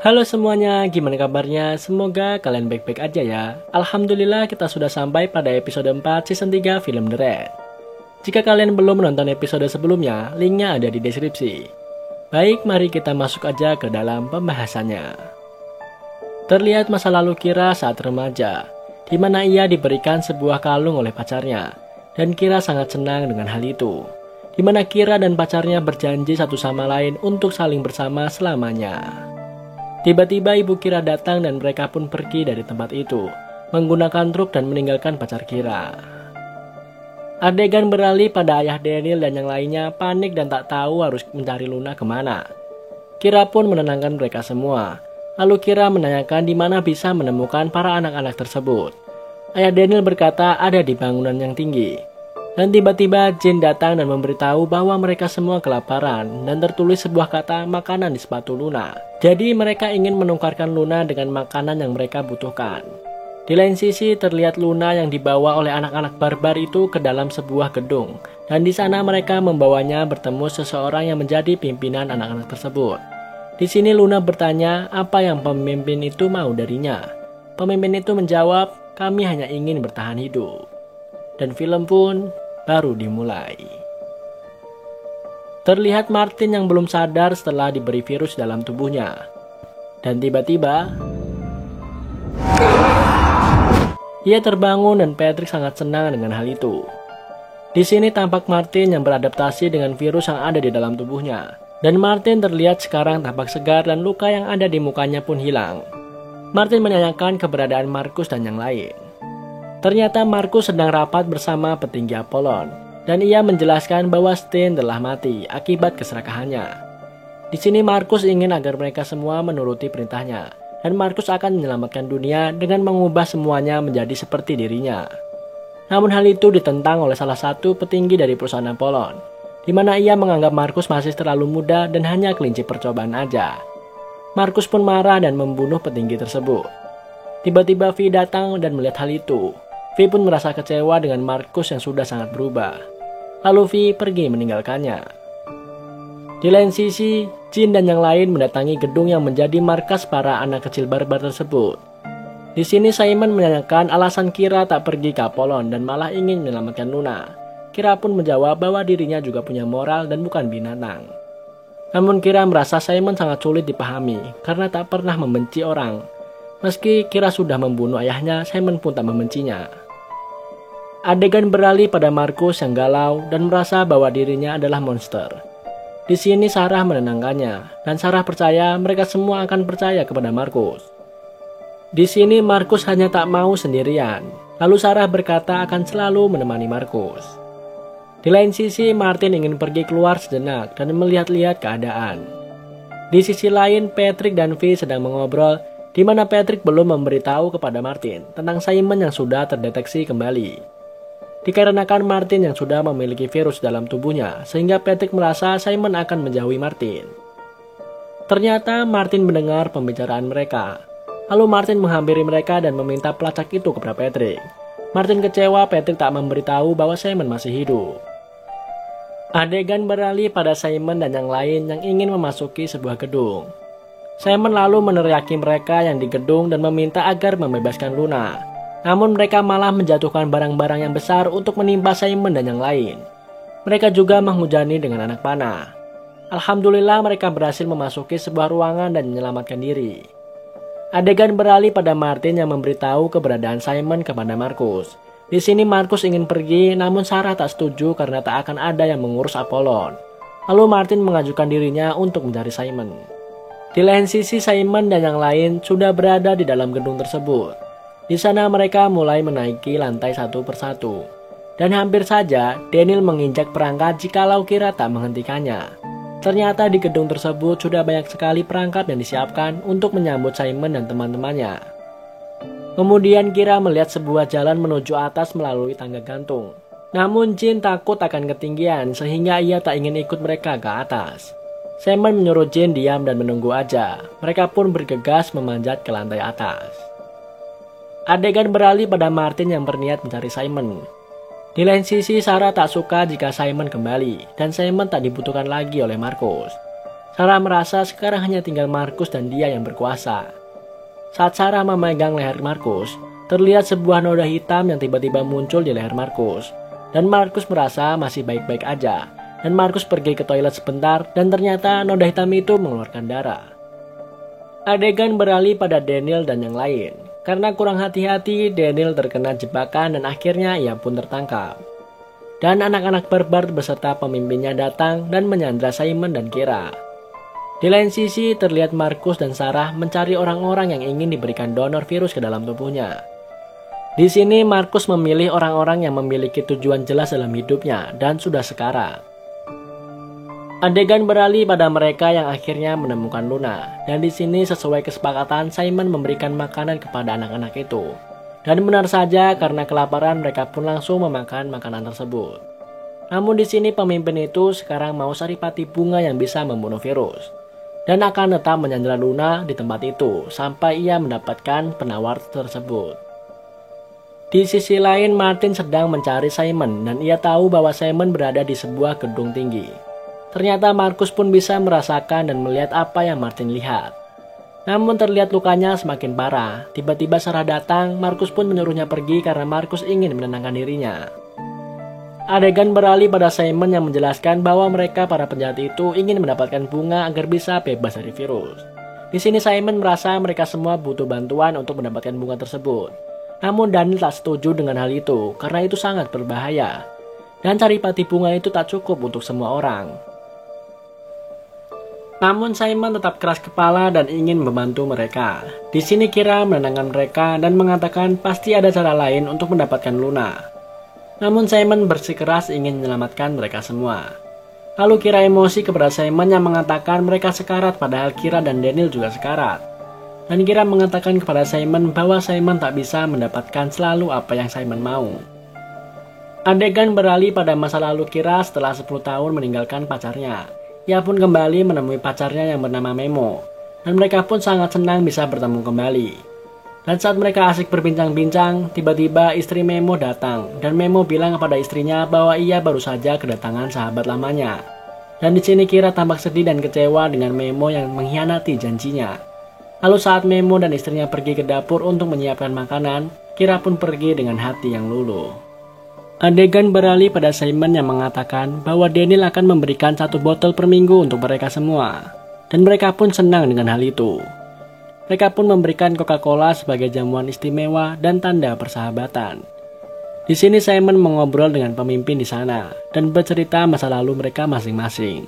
Halo semuanya, gimana kabarnya? Semoga kalian baik-baik aja ya. Alhamdulillah kita sudah sampai pada episode 4 season 3 film The Raid. Jika kalian belum menonton episode sebelumnya, linknya ada di deskripsi. Baik, mari kita masuk aja ke dalam pembahasannya. Terlihat masa lalu Kira saat remaja, di mana ia diberikan sebuah kalung oleh pacarnya, dan Kira sangat senang dengan hal itu. Di mana Kira dan pacarnya berjanji satu sama lain untuk saling bersama selamanya. Tiba-tiba ibu Kira datang dan mereka pun pergi dari tempat itu, menggunakan truk dan meninggalkan pacar Kira. Adegan beralih pada ayah Daniel dan yang lainnya panik dan tak tahu harus mencari Luna kemana. Kira pun menenangkan mereka semua. Lalu Kira menanyakan di mana bisa menemukan para anak-anak tersebut. Ayah Daniel berkata ada di bangunan yang tinggi. Dan tiba-tiba Jin datang dan memberitahu bahwa mereka semua kelaparan dan tertulis sebuah kata makanan di sepatu Luna. Jadi mereka ingin menukarkan Luna dengan makanan yang mereka butuhkan. Di lain sisi terlihat Luna yang dibawa oleh anak-anak barbar itu ke dalam sebuah gedung. Dan di sana mereka membawanya bertemu seseorang yang menjadi pimpinan anak-anak tersebut. Di sini Luna bertanya apa yang pemimpin itu mau darinya. Pemimpin itu menjawab, kami hanya ingin bertahan hidup. Dan film pun baru dimulai. Terlihat Martin yang belum sadar setelah diberi virus dalam tubuhnya. Dan tiba-tiba ia terbangun dan Patrick sangat senang dengan hal itu. Di sini tampak Martin yang beradaptasi dengan virus yang ada di dalam tubuhnya. Dan Martin terlihat sekarang tampak segar dan luka yang ada di mukanya pun hilang. Martin menanyakan keberadaan Marcus dan yang lain. Ternyata Marcus sedang rapat bersama petinggi Apollon, dan ia menjelaskan bahwa Stain telah mati akibat keserakahannya. Di sini Marcus ingin agar mereka semua menuruti perintahnya, dan Marcus akan menyelamatkan dunia dengan mengubah semuanya menjadi seperti dirinya. Namun hal itu ditentang oleh salah satu petinggi dari perusahaan Apollon, di mana ia menganggap Marcus masih terlalu muda dan hanya kelinci percobaan aja. Marcus pun marah dan membunuh petinggi tersebut. Tiba-tiba Vi datang dan melihat hal itu. Vi pun merasa kecewa dengan Marcus yang sudah sangat berubah. Lalu Vi pergi meninggalkannya. Di lain sisi, Jin dan yang lain mendatangi gedung yang menjadi markas para anak kecil barbar tersebut. Di sini Simon menanyakan alasan Kira tak pergi ke Apollon dan malah ingin menyelamatkan Luna. Kira pun menjawab bahwa dirinya juga punya moral dan bukan binatang. Namun Kira merasa Simon sangat sulit dipahami karena tak pernah membenci orang. Meski Kira sudah membunuh ayahnya, Simon pun tak membencinya. Adegan beralih pada Marcus yang galau dan merasa bahwa dirinya adalah monster. Di sini Sarah menenangkannya, dan Sarah percaya mereka semua akan percaya kepada Marcus. Di sini Marcus hanya tak mau sendirian, lalu Sarah berkata akan selalu menemani Marcus. Di lain sisi Martin ingin pergi keluar sejenak dan melihat-lihat keadaan. Di sisi lain Patrick dan Vi sedang mengobrol, di mana Patrick belum memberitahu kepada Martin tentang Simon yang sudah terdeteksi kembali. Dikarenakan Martin yang sudah memiliki virus dalam tubuhnya, sehingga Patrick merasa Simon akan menjauhi Martin. Ternyata Martin mendengar pembicaraan mereka. Lalu Martin menghampiri mereka dan meminta pelacak itu kepada Patrick. Martin kecewa Patrick tak memberitahu bahwa Simon masih hidup. Adegan beralih pada Simon dan yang lain yang ingin memasuki sebuah gedung. Simon lalu meneriaki mereka yang di gedung dan meminta agar membebaskan Luna. Namun mereka malah menjatuhkan barang-barang yang besar untuk menimpa Simon dan yang lain. Mereka juga menghujani dengan anak panah. Alhamdulillah mereka berhasil memasuki sebuah ruangan dan menyelamatkan diri. Adegan beralih pada Martin yang memberitahu keberadaan Simon kepada Marcus. Di sini Marcus ingin pergi, namun Sarah tak setuju karena tak akan ada yang mengurus Apollon. Lalu Martin mengajukan dirinya untuk mencari Simon. Di lain sisi Simon dan yang lain sudah berada di dalam gedung tersebut. Di sana mereka mulai menaiki lantai satu persatu. Dan hampir saja Daniel menginjak perangkat jikalau Kira tak menghentikannya. Ternyata di gedung tersebut sudah banyak sekali perangkap yang disiapkan untuk menyambut Simon dan teman-temannya. Kemudian Kira melihat sebuah jalan menuju atas melalui tangga gantung. Namun Jin takut akan ketinggian sehingga ia tak ingin ikut mereka ke atas. Simon menyuruh Jin diam dan menunggu aja. Mereka pun bergegas memanjat ke lantai atas. Adegan beralih pada Martin yang berniat mencari Simon. Di lain sisi Sarah tak suka jika Simon kembali dan Simon tak dibutuhkan lagi oleh Marcus. Sarah merasa sekarang hanya tinggal Markus dan dia yang berkuasa. Saat Sarah memegang leher Markus, terlihat sebuah noda hitam yang tiba-tiba muncul di leher Markus. Dan Markus merasa masih baik-baik aja. Dan Markus pergi ke toilet sebentar dan ternyata noda hitam itu mengeluarkan darah. Adegan beralih pada Daniel dan yang lain. Karena kurang hati-hati, Daniel terkena jebakan dan akhirnya ia pun tertangkap. Dan anak-anak barbar beserta pemimpinnya datang dan menyandra Simon dan Kira. Di lain sisi, terlihat Markus dan Sarah mencari orang-orang yang ingin diberikan donor virus ke dalam tubuhnya. Di sini, Markus memilih orang-orang yang memiliki tujuan jelas dalam hidupnya dan sudah sekarat. Adegan beralih pada mereka yang akhirnya menemukan Luna, dan di sini sesuai kesepakatan Simon memberikan makanan kepada anak-anak itu. Dan benar saja karena kelaparan mereka pun langsung memakan makanan tersebut. Namun di sini pemimpin itu sekarang mau saripati bunga yang bisa membunuh virus. Dan akan tetap menyandra Luna di tempat itu sampai ia mendapatkan penawar tersebut. Di sisi lain Martin sedang mencari Simon dan ia tahu bahwa Simon berada di sebuah gedung tinggi. Ternyata Markus pun bisa merasakan dan melihat apa yang Martin lihat. Namun terlihat lukanya semakin parah. Tiba-tiba Sarah datang, Markus pun menyuruhnya pergi karena Markus ingin menenangkan dirinya. Adegan beralih pada Simon yang menjelaskan bahwa mereka para penjahat itu ingin mendapatkan bunga agar bisa bebas dari virus. Di sini Simon merasa mereka semua butuh bantuan untuk mendapatkan bunga tersebut. Namun Daniel tak setuju dengan hal itu karena itu sangat berbahaya. Dan saripati bunga itu tak cukup untuk semua orang. Namun Simon tetap keras kepala dan ingin membantu mereka. Di sini Kira menenangkan mereka dan mengatakan pasti ada cara lain untuk mendapatkan Luna. Namun Simon bersikeras ingin menyelamatkan mereka semua. Lalu Kira emosi kepada Simon yang mengatakan mereka sekarat padahal Kira dan Daniel juga sekarat. Dan Kira mengatakan kepada Simon bahwa Simon tak bisa mendapatkan selalu apa yang Simon mau. Adegan beralih pada masa lalu Kira setelah 10 tahun meninggalkan pacarnya. Ia pun kembali menemui pacarnya yang bernama Memo. Dan mereka pun sangat senang bisa bertemu kembali. Dan saat mereka asik berbincang-bincang, tiba-tiba istri Memo datang. Dan Memo bilang kepada istrinya bahwa ia baru saja kedatangan sahabat lamanya. Dan di sini Kira tampak sedih dan kecewa dengan Memo yang mengkhianati janjinya. Lalu saat Memo dan istrinya pergi ke dapur untuk menyiapkan makanan, Kira pun pergi dengan hati yang luluh. Adegan beralih pada Simon yang mengatakan bahwa Daniel akan memberikan 1 botol per minggu untuk mereka semua. Dan mereka pun senang dengan hal itu. Mereka pun memberikan Coca-Cola sebagai jamuan istimewa dan tanda persahabatan. Di sini Simon mengobrol dengan pemimpin di sana dan bercerita masa lalu mereka masing-masing.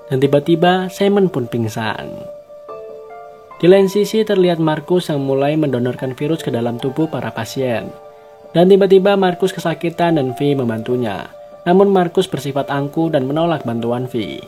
Dan tiba-tiba Simon pun pingsan. Di lain sisi terlihat Markus yang mulai mendonorkan virus ke dalam tubuh para pasien. Dan tiba-tiba Markus kesakitan dan Vi membantunya. Namun Markus bersifat angkuh dan menolak bantuan Vi.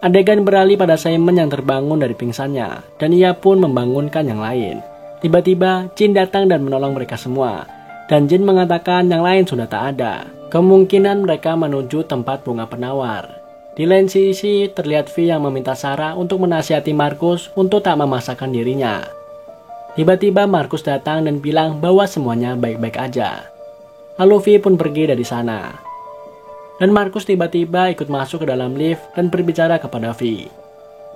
Adegan beralih pada Simon yang terbangun dari pingsannya, dan ia pun membangunkan yang lain. Tiba-tiba Jin datang dan menolong mereka semua, dan Jin mengatakan yang lain sudah tak ada. Kemungkinan mereka menuju tempat bunga penawar. Di lain sisi terlihat Vi yang meminta Sarah untuk menasihati Markus untuk tak memaksakan dirinya. Tiba-tiba Markus datang dan bilang bahwa semuanya baik-baik aja. Lalu Vi pun pergi dari sana. Dan Markus tiba-tiba ikut masuk ke dalam lift dan berbicara kepada Vi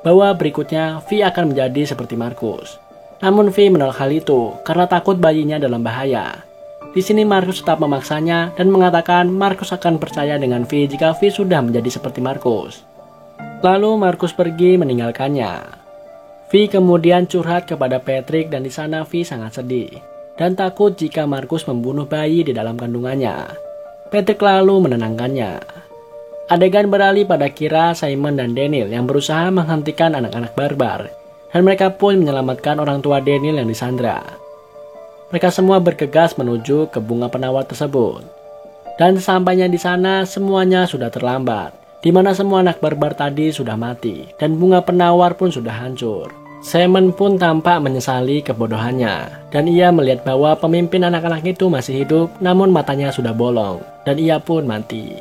bahwa berikutnya Vi akan menjadi seperti Markus. Namun Vi menolak hal itu karena takut bayinya dalam bahaya. Di sini Markus tetap memaksanya dan mengatakan Markus akan percaya dengan Vi jika Vi sudah menjadi seperti Markus. Lalu Markus pergi meninggalkannya. Vi kemudian curhat kepada Patrick dan di sana Vi sangat sedih dan takut jika Markus membunuh bayi di dalam kandungannya. Patrick lalu menenangkannya. Adegan beralih pada Kira, Simon, dan Daniel yang berusaha menghentikan anak-anak barbar. Dan mereka pun menyelamatkan orang tua Daniel yang disandra. Mereka semua bergegas menuju ke bunga penawar tersebut. Dan sesampainya di sana, semuanya sudah terlambat. Di mana semua anak barbar tadi sudah mati. Dan bunga penawar pun sudah hancur. Simon pun tampak menyesali kebodohannya, dan ia melihat bahwa pemimpin anak-anak itu masih hidup, namun matanya sudah bolong, dan ia pun mati.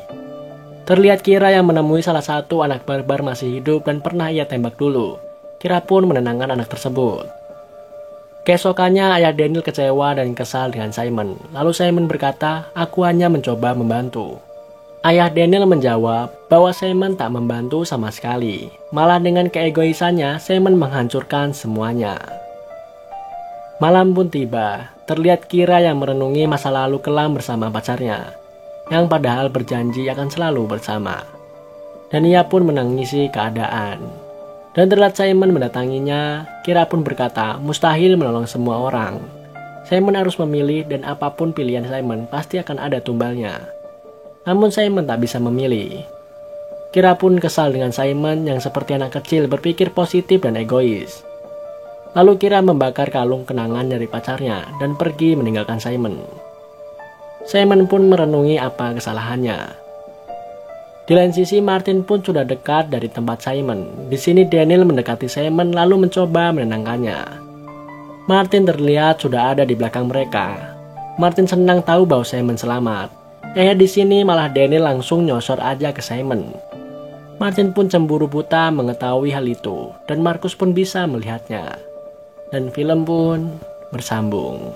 Terlihat Kira yang menemui salah satu anak barbar masih hidup dan pernah ia tembak dulu. Kira pun menenangkan anak tersebut. Keesokannya ayah Daniel kecewa dan kesal dengan Simon. Lalu Simon berkata, aku hanya mencoba membantu. Ayah Daniel menjawab bahwa Simon tak membantu sama sekali. Malah dengan keegoisannya, Simon menghancurkan semuanya. Malam pun tiba. Terlihat Kira yang merenungi masa lalu kelam bersama pacarnya, yang padahal berjanji akan selalu bersama. Dan ia pun menangisi keadaan. Dan terlihat Simon mendatanginya, Kira pun berkata mustahil menolong semua orang. Simon harus memilih dan apapun pilihan Simon pasti akan ada tumbalnya. Namun Simon tak bisa memilih. Kira pun kesal dengan Simon yang seperti anak kecil berpikir positif dan egois. Lalu Kira membakar kalung kenangan dari pacarnya dan pergi meninggalkan Simon. Simon pun merenungi apa kesalahannya. Di lain sisi Martin pun sudah dekat dari tempat Simon. Di sini Daniel mendekati Simon lalu mencoba menenangkannya. Martin terlihat sudah ada di belakang mereka. Martin senang tahu bahwa Simon selamat. Di sini malah Daniel langsung nyosor aja ke Simon. Martin pun cemburu buta mengetahui hal itu dan Markus pun bisa melihatnya. Dan film pun bersambung.